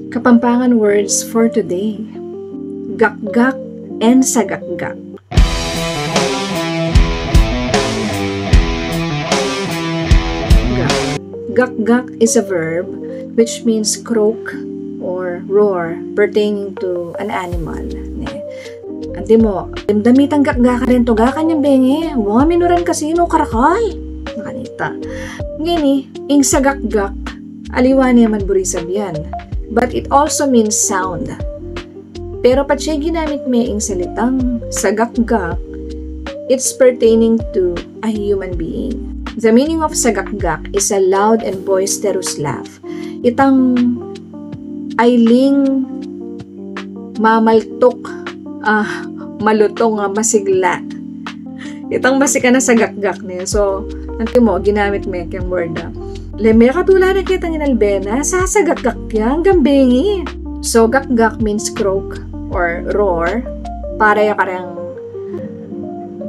Kapampangan words for today. Gakgak and sagakgak. Gakgak is a verb which means croak or roar pertaining to an animal. Anti mo, damitang gakgak rin to gakan yung bengi. Wa minuran kasi no karakal. Nakanita. Ngini, ing sagakgak, aliwani man buri sabihan. But it also means sound. Pero pag siya ginamit may ing salitang sagakgak, it's pertaining to a human being. The meaning of sagakgak is a loud and boisterous laugh. Itang ailing mamaltok, malutong masigla. Itang masika na sagakgak niya. So, nanti mo, ginamit mo yung word na. Leme katulad na kitang inalbena, sasagakgak yang gambengi. So, gakgak means croak or roar. Para ya karang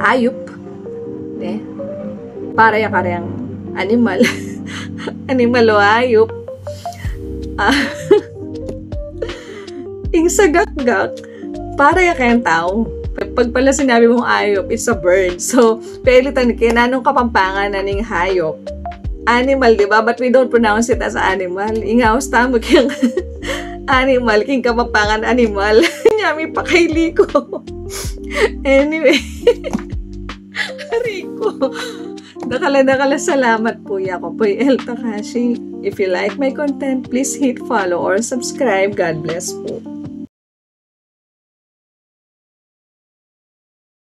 ayup. Para ya karang animal. Animal o ayup. Ing sagakgak, para ya kayang tao. Pag pala sinabi mong ayop, it's a bird. So, pelitan kinanong kapampangan na ning hayop. Animal, di ba? But we don't pronounce it as animal. Ingaos tamo kyung animal, king kapampangan animal. Nyami pa kay Liko. Anyway. Rico. Dakala salamat po ako po El Takashi. If you like my content, please hit follow or subscribe. God bless po.